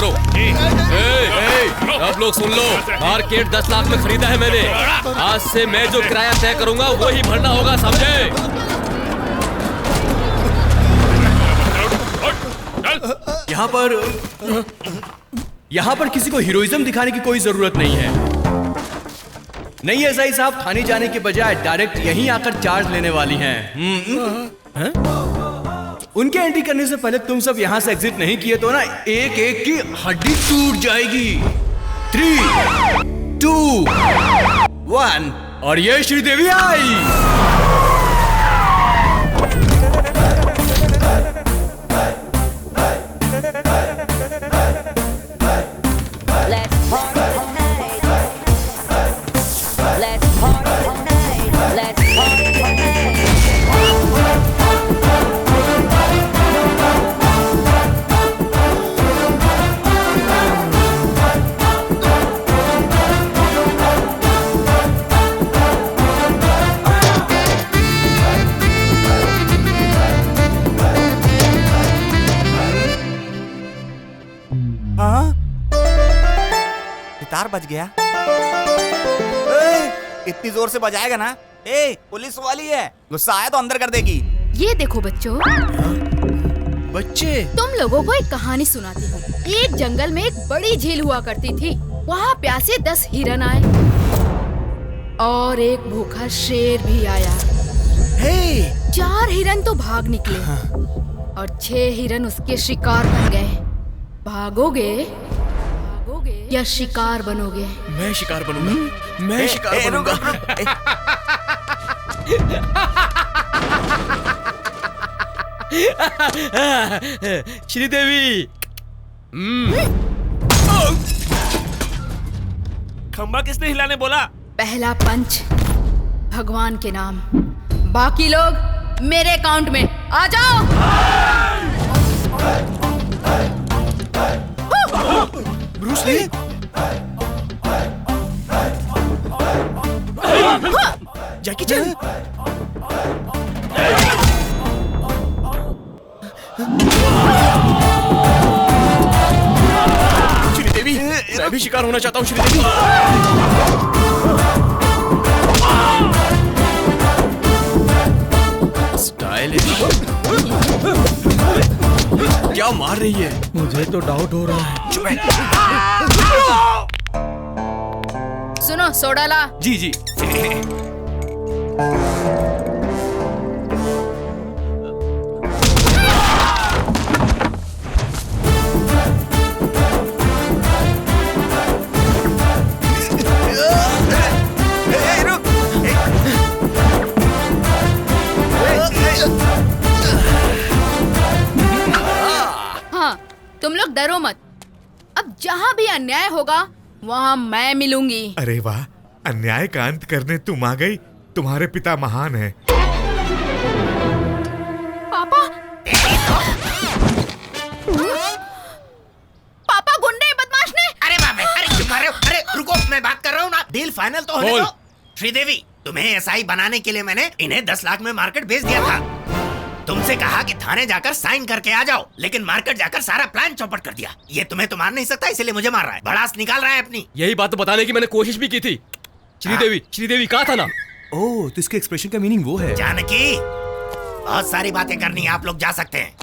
करो। सब लोग सुन लो, मार्केट 10 लाख में खरीदा है मैंने। आज से मैं जो किराया तय करूंगा वही भरना होगा, समझे? यहाँ पर किसी को हीरोइज्म दिखाने की कोई जरूरत नहीं है। नहीं एसआई साहब, थाने जाने के बजाय डायरेक्ट यहीं आकर चार्ज लेने वाली हैं। उनके एंट्री करने से पहले तुम सब यहाँ से एग्जिट नहीं किए तो ना एक एक की हड्डी टूट जाएगी। 3, 2, 1 और ये श्रीदेवी आई। सितार बज गया। इतनी जोर से बजाएगा ना, पुलिस वाली है, गुस्सा आया तो अंदर कर देगी। ये देखो बच्चों, बच्चे तुम लोगों को एक कहानी सुनाती हूँ। एक जंगल में एक बड़ी झील हुआ करती थी। वहाँ प्यासे 10 हिरन आए और एक भूखा शेर भी आया। 4 हिरन तो भाग निकले और 6 हिरन उसके शिकार बन गए। भागोगे या शिकार बनोगे? मैं शिकार बनूंगा। मैं शिकार बनूंगा। श्रीदेवी, खंबा किसने हिलाने बोला? पहला पंच भगवान के नाम, बाकी लोग मेरे अकाउंट में आ जाओ। ब्रूस ली, जैकी चैन, श्रीदेवी, मैं भी शिकार होना चाहता हूँ। श्रीदेवी, स्टाइलिश, क्या मार रही है? मुझे तो डाउट हो रहा है। चुप है। सुनो, सोडा ला। जी जी। हाँ, तुम लोग डरो मत। अब जहाँ भी अन्याय होगा वहाँ मैं मिलूंगी। अरे वाह, अन्याय का अंत करने तुम आ गई। तुम्हारे पिता महान हैं। पापा, पापा गुंडे बदमाश ने। अरे बाप रे, अरे क्यों मारे हो? अरे रुको, मैं बात कर रहा हूँ ना। डील फाइनल तो होने दो। श्रीदेवी, तुम्हें एसआई बनाने के लिए मैंने इन्हें 10 लाख में मार्केट भेज दिया था। तुमसे कहा कि थाने जाकर साइन करके आ जाओ, लेकिन मार्केट जाकर सारा प्लान चौपट कर दिया। ये तुम्हें तो मार नहीं सकता, इसलिए मुझे मार रहा है, भड़ास निकाल रहा है अपनी। यही बात तो बताने की मैंने कोशिश भी की थी। श्रीदेवी कहा था ना। ओह, तो इसके एक्सप्रेशन का मीनिंग वो है। जानकी, बहुत सारी बातें करनी है, आप लोग जा सकते हैं।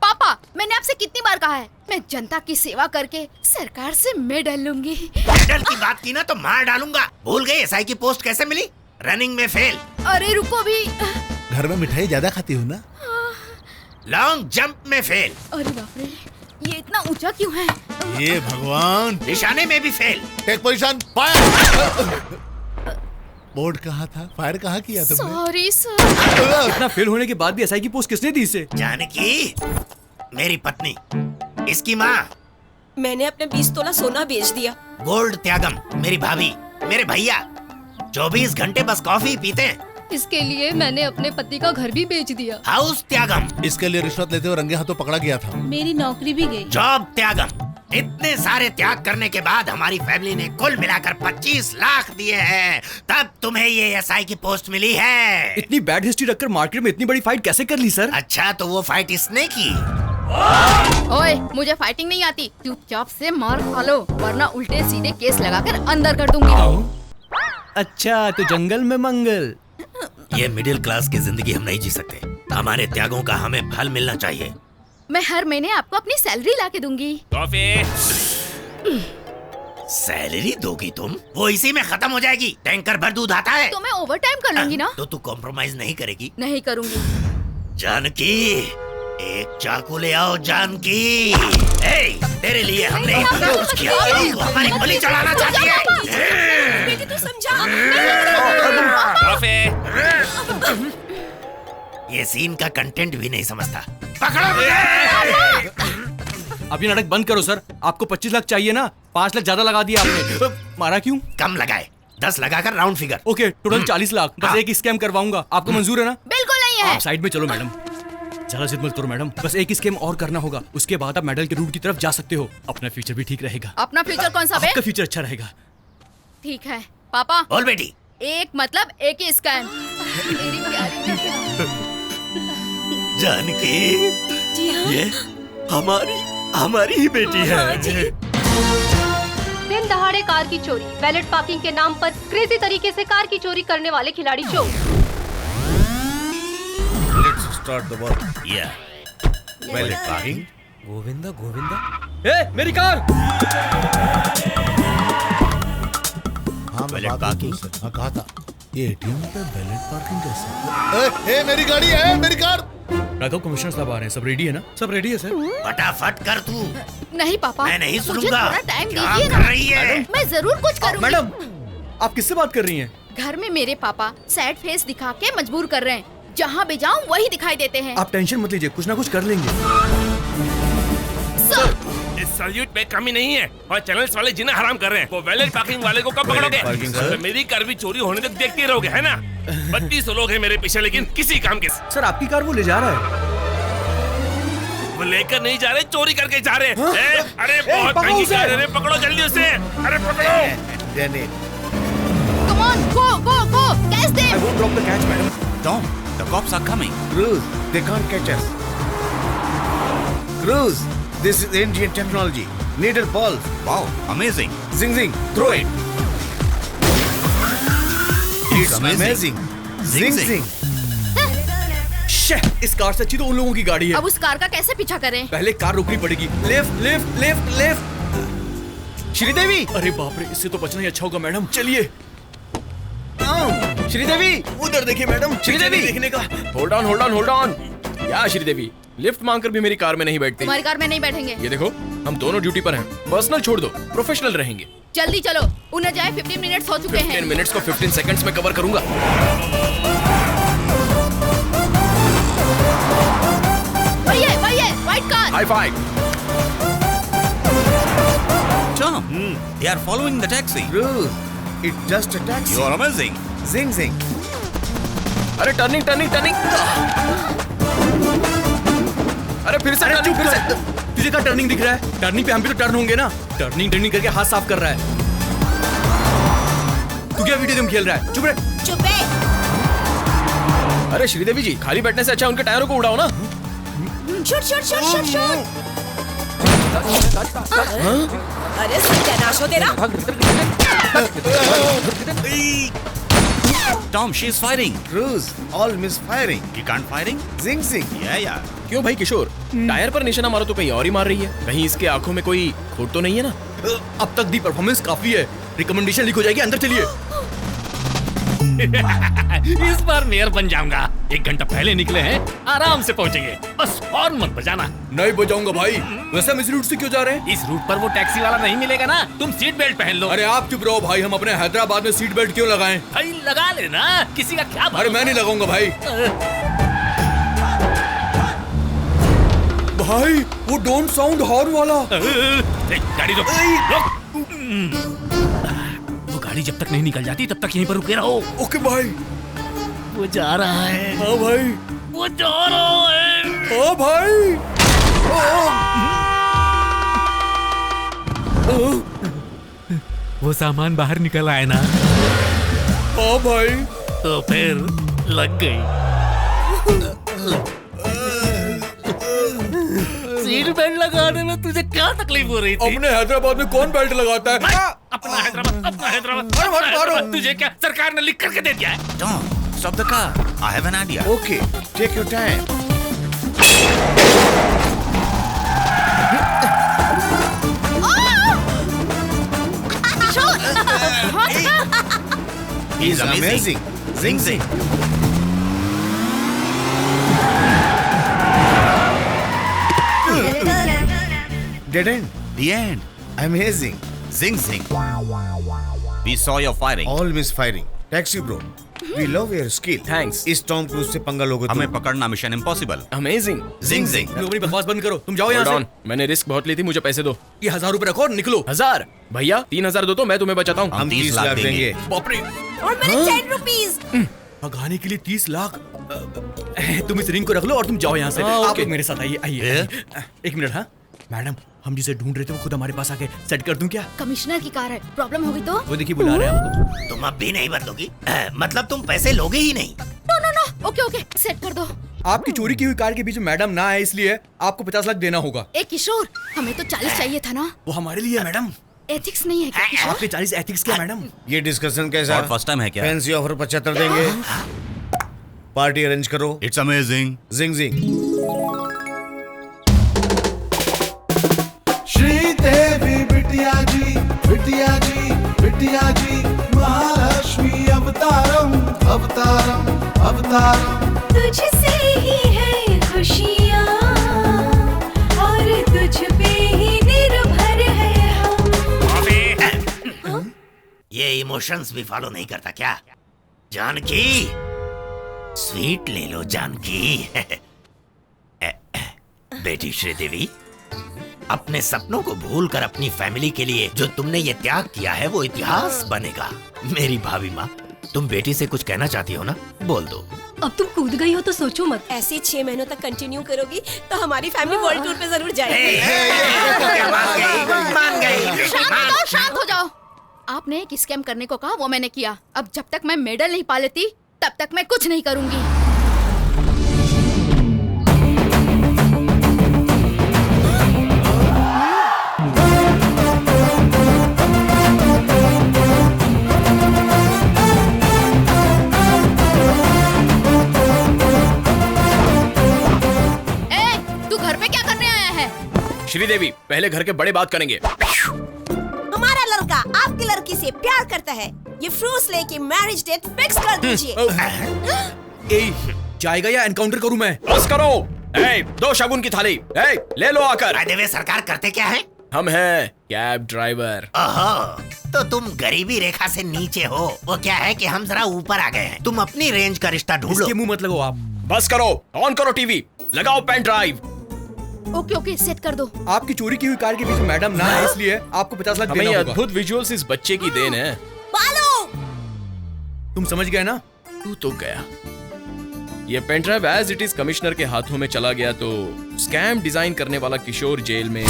पापा, मैंने आपसे कितनी बार कहा है, मैं जनता की सेवा करके सरकार से मेडल लूंगी। मेडल की बात की ना तो मार डालूंगा। भूल गई एसआई की पोस्ट कैसे मिली? रनिंग में फेल। अरे रुको भी। घर में मिठाई ज्यादा खाती हूँ ना। लॉन्ग जंप में फेल। अरे बाप रे, ये इतना ऊंचा क्यों है? ये भगवान। निशाने में भी fail. Take position, fire. Board कहाँ था? फायर कहाँ किया तुमने? Sorry sir. इतना फेल होने के बाद भी एसआई की पोस्ट किसने दी इसे? जानकी, मेरी पत्नी, इसकी माँ। मैंने अपने 20 तोला सोना बेच दिया। गोल्ड त्यागम, मेरी भाभी, मेरे भैया 24 घंटे बस कॉफी पीते हैं। इसके लिए मैंने अपने पति का घर भी बेच दिया। हाउस त्यागम, इसके लिए रिश्वत लेते हुए रंगे हाथों पकड़ा गया था। मेरी नौकरी भी गई। जॉब त्यागम, इतने सारे त्याग करने के बाद हमारी फैमिली ने कुल मिलाकर 25 लाख दिए हैं, तब तुम्हें ये एसआई की पोस्ट मिली है। इतनी बैड हिस्ट्री रखकर मार्केट में इतनी बड़ी फाइट कैसे कर ली सर? अच्छा, तो वो फाइट इसने की। ओए, मुझे फाइटिंग नहीं आती। चुपचाप से मार खा लो, वरना उल्टे सीधे केस लगाकर अंदर कर दूंगी। अच्छा, तो जंगल में मंगल। ये मिडिल क्लास की जिंदगी हम नहीं जी सकते। हमारे त्यागों का हमें फल मिलना चाहिए। मैं हर महीने आपको अपनी सैलरी ला के दूंगी। कॉफी। सैलरी दोगी तुम? वो इसी में खत्म हो जाएगी। टैंकर भर दूध आता है। तो मैं ओवर टाइम कर लूंगी ना। तो तू कॉम्प्रोमाइज नहीं करेगी? नहीं करूंगी। जानकी, एक चाकू ले आओ जानकी। ए, तेरे लिए हमने कुछ किया, तू हमारी बलि चढ़ाना चाहती है। बेटी तू समझा। कॉफी। ये सीन का कंटेंट भी नहीं समझता। पकड़ो मुझे। अब ये नाटक बंद करो सर। आपको 25 लाख चाहिए ना? 5 लाख ज्यादा लगा दिया आपने। मारा क्यों? कम लगाए, 10 लगाकर round figure. Okay, total 40 lakh. बस एक स्कैम करवाऊंगा। आपको मंजूर है ना? बिल्कुल नहीं है। आप साइड में चलो मैडम। ज्यादा जिद मत करो मैडम। बस एक स्कैम और करना होगा, उसके बाद आप मेडल के रूट की तरफ जा सकते हो। अपना फ्यूचर भी ठीक रहेगा। अपना फ्यूचर कौन सा बे? आपका फ्यूचर अच्छा रहेगा। ठीक है पापा। बोल बेटी। एक मतलब एक ही स्कैम। मेरी प्यारी बेटी। जानकी, जी हाँ। ये हमारी ही बेटी है। हाँ जी। दिन दहाड़े कार की चोरी, वैलेट पार्किंग के नाम पर क्रेजी तरीके से कार की चोरी करने वाले खिलाड़ी चोर। Let's start the work. Yeah. Well, parking. Govinda Govinda. ए, मेरी कार। हाँ, मैं Valet बात parking. करता हूँ। हाँ, कहा था। ये एटीएम पे वैलेट पार्किंग कैसे? मेरी गाड़ी है, मेरी कार। राघव, कमिश्नर साहब आ रहे हैं। सब रेडी है ना? सब रेडी है सर। फटाफट कर तू। नहीं पापा, मैं नहीं मुझे सुनूंगा। थोड़ा टाइम क्या दीजिए कर ना। रही है? मैं जरूर कुछ करूंगी। मैडम, आप किससे बात कर रही हैं? घर में मेरे पापा सैड फेस दिखा के मजबूर कर रहे हैं। जहाँ भी जाऊँ वही दिखाई देते हैं। आप टेंशन मत लीजिए, कुछ ना कुछ कर लेंगे। सर, इस सैल्यूट में कमी नहीं है और चैनल्स वाले जिन्हें हराम कर रहे हैं। वो वैलेट पार्किंग वाले को कब पकड़ोगे? पार्किंग, तो मेरी कार भी चोरी होने तक देखते रहोगे, है ना? 32 लोग हैं मेरे पीछे, लेकिन किसी काम के। सर, आपकी कार वो ले जा रहा है। वो लेकर नहीं जा रहे, चोरी करके जा रहे हैं। हाँ? अरे बहुत पकड़ो महंगी उसे। कार है रे, पकड़ो जल्दी उसे। अरे पकड़ो। Come on, go go go, catch they. I won't drop the catch, madam. Tom, the cops are coming. Cruz, they can't catch us. Cruz, this is Indian technology. Needle balls. Wow, amazing. Zing zing, throw it. It's amazing. Zing zing. Shit, इस car से अच्छी तो उन लोगों की गाड़ी है। अब उस कार का कैसे पीछा करें? पहले कार रोकनी पड़ेगी। Left left left left. Sridevi, अरे बाप रे, इससे तो बचना ही अच्छा होगा मैडम। चलिए। श्रीदेवी, उधर देखिए मैडम। श्रीदेवी देखने का। Hold on hold on hold on. या श्रीदेवी, लिफ्ट मांगकर भी मेरी कार में नहीं बैठती। तुम्हारी कार में नहीं बैठेंगे। ये देखो, हम दोनों ड्यूटी पर हैं। पर्सनल छोड़ दो, प्रोफेशनल रहेंगे। जल्दी चलो, उन्हें जाए 15 मिनट्स हो चुके 15 हैं। मिनट्स को 15 सेकंड्स में कवर करूंगा। वही है, white car. High five. Tom, they are following the taxi. Cruz, it's just a taxi. You are amazing. Zing zing. अरे टर्निंग टर्निंग टर्निंग। अरे फिर से टर्निंग, फिर से। तुझे क्या टर्निंग दिख रहा है? टर्निंग पे हम भी तो टर्न होंगे ना। टर्निंग टर्निंग करके हाथ साफ कर रहा है। तू क्या वीडियो गेम खेल रहा है? चुप रहे। चुप है। अरे श्रीदेवी जी, खाली बैठने से अच्छा उनके टायरों को उड़ाओ ना। Shoot shoot shoot shoot shoot. अरे सत्यानाश हो तेरा। Tom, she is firing. Cruz, all misfiring. You can't firing? Zing zing. Yeah. क्यों भाई किशोर, टायर पर निशाना मारो तो कहीं और ही मार रही है। कहीं इसके आंखों में कोई खोट तो नहीं है ना? अब तक दी परफॉर्मेंस काफी है। रिकमेंडेशन लीक हो जाएगी। अंदर चलिए। इस बार मेयर बन जाऊंगा। 1 घंटा पहले निकले हैं, आराम से पहुंचेंगे। बस हॉर्न मत बजाना। नहीं बजाऊंगा भाई। वैसे हम इस रूट से क्यों जा रहे हैं? इस रूट पर वो टैक्सी वाला नहीं मिलेगा ना। तुम सीट बेल्ट पहन लो। अरे आप चुप रहो भाई। हम अपने हैदराबाद में सीट बेल्ट क्यों लगाएं? भाई लगा लेना, किसी का क्या अरे मैं नहीं लगाऊंगा भाई। भाई वो डोंट साउंड हॉर्न वाला। गाड़ी रोक, रोक। वो गाड़ी जब तक नहीं निकल जाती तब तक यहीं पर रुके रहो। ओके भाई। वो जा रहा है। हाँ भाई। वो जा रहा है। हाँ भाई। वो सामान बाहर निकल आए ना। हाँ भाई। तो फिर लग गई। सीट बेल्ट लगाने में तुझे क्या तकलीफ हो रही थी? अपने हैदराबाद में कौन बेल्ट लगाता है? अपना हैदराबाद तुझे क्या सरकार ने लिख करके दे दिया है? Don't stop the car. I have an idea. Okay, take your time. He's amazing. Zing zing. Dead end. The end. Amazing. Zing zing. We saw your firing. All misfiring. Taxi bro. We love your skill. Thanks. इस Tom cruise से पंगा लोगे हमें पकड़ना mission impossible. Amazing. Zing zing. तुम अपनी बकवास बंद करो, तुम जाओ यहाँ से। मैंने रिस्क बहुत ली थी, मुझे पैसे दो। ये 1000 रुपए रखो और निकलो। 1000 भैया 3000 दो तो मैं तुम्हें बचाता हूँ। हम 30 लाख देंगे। बाप रे। और मैंने 10 रुपीज। भगाने के लिए 30 लाख। तुम इस रिंग को रख लो और तुम जाओ यहाँ से। आप लोग मेरे साथ आइए, आइए। एक मिनट। हाँ मैडम, हम जिसे ढूंढ रहे थे वो खुद हमारे पास आके सेट कर दूं क्या? कमिश्नर की कार है, प्रॉब्लम होगी तो? वो देखिए बुला रहे हैं आपको। तुम अब भी नहीं बदलोगी? मतलब तुम पैसे लोगे ही नहीं? No no no, okay okay, set कर दो। आपकी चोरी की हुई कार के बीच में मैडम ना आए इसलिए आपको 50 लाख देना होगा। ए किशोर, हमें तो 40 चाहिए था ना। वो हमारे लिए है मैडम। एथिक्स नहीं है क्या किशोर? आपके 40 एथिक्स क्या मैडम? ये डिस्कशन कैसा? और फर्स्ट टाइम है क्या? फैंसी ऑफर 75 देंगे। पार्टी अरेंज करो। It's amazing. जिंग जिंग। श्रीदेवी बिटिया जी, बिटिया जी, बिटिया जी, महालक्ष्मी अवतारम, अवतारम, अवतारम। तुझसे ही है खुशियाँ और तुझ पे ही निर्भर है हम। ये इमोशंस भी फॉलो नहीं करता क्या? जानकी, स्वीट ले लो जानकी। बेटी श्रीदेवी, अपने सपनों को भूलकर अपनी फैमिली के लिए जो तुमने ये त्याग किया है वो इतिहास बनेगा। मेरी भाभी माँ, तुम बेटी से कुछ कहना चाहती हो ना? बोल दो। अब तुम कूद गई हो तो सोचो मत। ऐसे 6 महीनों तक कंटिन्यू करोगी तो हमारी फैमिली वर्ल्ड टूर पे जरूर जाएगी। मान गई। शांत हो जाओ। आपने एक स्कैम करने को कहा, वो मैंने किया। अब जब तक मैं मेडल नहीं पा लेती तब तक मैं कुछ नहीं करूंगी। श्रीदेवी, पहले घर के बड़े बात करेंगे। हमारा लड़का आपकी लड़की से प्यार करता है। ये फ्रूट्स लेके मैरिज डेट फिक्स कर दीजिए। जाएगा या एनकाउंटर करूं मैं? बस करो। दो शगुन की थाली। ले लो आकर। देवे सरकार करते क्या है? हम हैं कैब ड्राइवर। तो तुम गरीबी रेखा से नीचे हो। वो क्या है कि हम जरा ऊपर आ गए हैं। तुम अपनी रेंज का रिश्ता ढूंढ लो। इसके मुंह मत लगो आप। बस करो, ऑन करो टीवी, लगाओ pen drive. Okay okay, set कर दो। आपकी चोरी की हुई कार के बीच में मैडम ना है इसलिए आपको 50 लाख देना होगा। अद्भुत विजुअल्स इस बच्चे की देन है। बालो! तुम समझ गए ना? तू तो गया। ये pen drive as it is commissioner के हाथों में चला गया तो स्कैम डिजाइन करने वाला किशोर जेल में।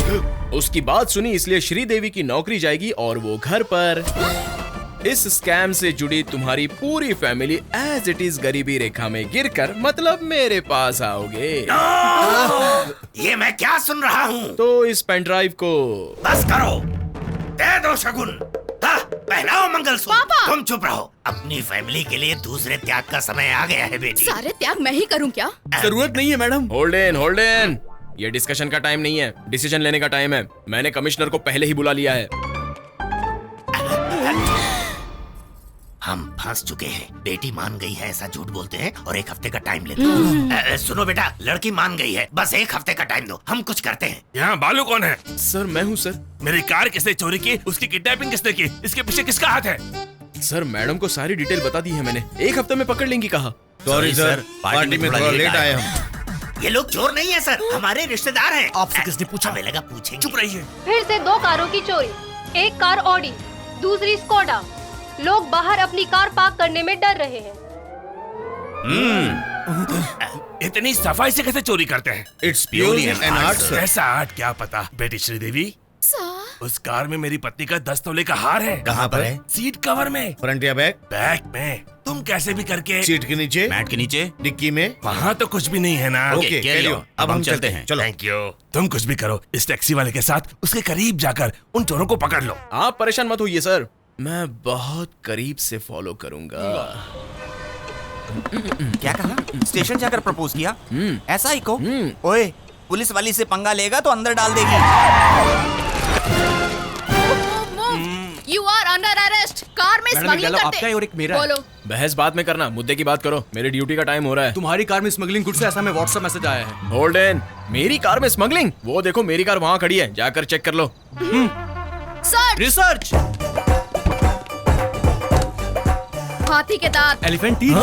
उसकी बात सुनी इसलिए श्रीदेवी की नौकरी जाएगी और वो घर पर। इस स्कैम से जुड़ी तुम्हारी पूरी फैमिली एज इट इज गरीबी रेखा में गिरकर मतलब मेरे पास आओगे। ये मैं क्या सुन रहा हूँ? तो इस पेन ड्राइव को बस करो, दे दो शगुन। पहनाओ मंगलसूत्र। तुम चुप रहो। अपनी फैमिली के लिए दूसरे त्याग का समय आ गया है बेटी। सारे त्याग मैं ही करूँ क्या? जरूरत नहीं है मैडम। Hold in. ये डिस्कशन का टाइम नहीं है, डिसीजन लेने का टाइम है। मैंने कमिश्नर को पहले ही बुला लिया है। हम फंस चुके हैं। बेटी मान गई है ऐसा झूठ बोलते हैं और 1 हफ्ते का टाइम लेते हैं। सुनो बेटा, लड़की मान गई है, बस 1 हफ्ते का टाइम दो, हम कुछ करते हैं। यहाँ बालू कौन है? सर मैं हूँ सर। मेरी कार किसने चोरी की? उसकी किडनैपिंग किसने की? इसके पीछे किसका हाथ है? सर मैडम को सारी डिटेल बता दी है मैंने। 1 हफ्ते में पकड़ लेंगी कहा। सॉरी सर, पार्टी में थोड़ा लेट आए हम। ये लोग चोर नहीं है सर, हमारे रिश्तेदार हैं। आपसे किसने पूछा? हमें लगा पूछेंगे। चुप रहिए। फिर से 2 कारों की चोरी। एक कार ऑडी, दूसरी स्कोडा। लोग बाहर अपनी कार पार्क करने में डर रहे हैं। इतनी सफाई से कैसे चोरी करते हैं? It's purely an art sir. ऐसा आर्ट क्या पता। बेटी श्रीदेवी, उस कार में मेरी पत्नी का 10 तोले का हार है। कहाँ पर है? सीट कवर में। फ्रंट या बैक? बैक में। तुम कैसे भी करके सीट के नीचे, मैट के नीचे, डिक्की में। वहाँ तो कुछ भी नहीं है ना। Okay, carry on. अब हम चलते हैं। चलो। Thank you. तुम कुछ भी करो, इस टैक्सी वाले के साथ उसके करीब जाकर उन चोरों को पकड़ लो। आप परेशान मत होइए सर, मैं बहुत करीब से फॉलो करूंगा। क्या कहा? स्टेशन जाकर प्रपोज किया? ऐसा ही को? ओए, पुलिस वाली से पंगा लेगा तो अंदर डाल देगी। You are under arrest. Car में स्मगलिंग करते। आपका है और एक मेरा है। बोलो। बहस बाद में करना, मुद्दे की बात करो। मेरी ड्यूटी का टाइम हो रहा है। तुम्हारी कार में स्मगलिंग गुड्स है ऐसा मैं व्हाट्सएप मैसेज आया है। होल्ड इन, मेरी कार में स्मगलिंग? वो देखो मेरी कार वहाँ खड़ी है, जाकर चेक कर लो। Sir, research. हाथी के दांत, एलिफेंट टीथ,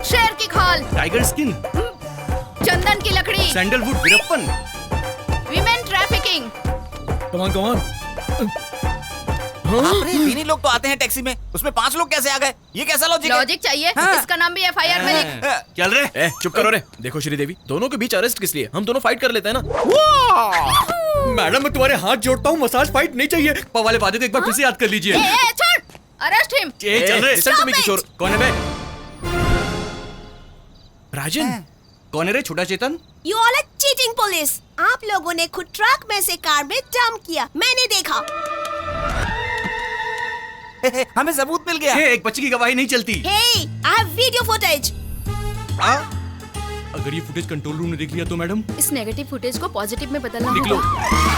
शेर की खाल, टाइगर स्किन, चंदन की लकड़ी, sandalwood, Veerappan, women trafficking. Come on. तीन ही लोग तो आते हैं टैक्सी में, उसमें 5 लोग कैसे आ गए? ये कैसा लॉजिक है? लॉजिक चाहिए? इसका नाम भी एफआईआर में लिख। चल रे, चुप करो रे। देखो श्रीदेवी, दोनों के बीच अरेस्ट किस लिए? हम दोनों फाइट कर लेते हैं ना। मैडम मैं तुम्हारे हाथ जोड़ता हूँ, मसाज फाइट नहीं चाहिए। वाले वादे को एक बार फिर से याद कर लीजिए। छोड़, अरेस्ट हिम। चल रे, लिसन टू मी किशोर। कौन है बे? राजन। कौन है रे? छोटा चेतन। You all are cheating police. आप लोगों ने खुद ट्रक में से कार में डंप किया, मैंने देखा। हमें सबूत मिल गया। एक बच्ची की गवाही नहीं चलती। Hey, I have video footage. अगर ये फुटेज कंट्रोल रूम ने देख लिया तो मैडम? इस नेगेटिव फुटेज को पॉजिटिव में बदलना निकलो। होगा।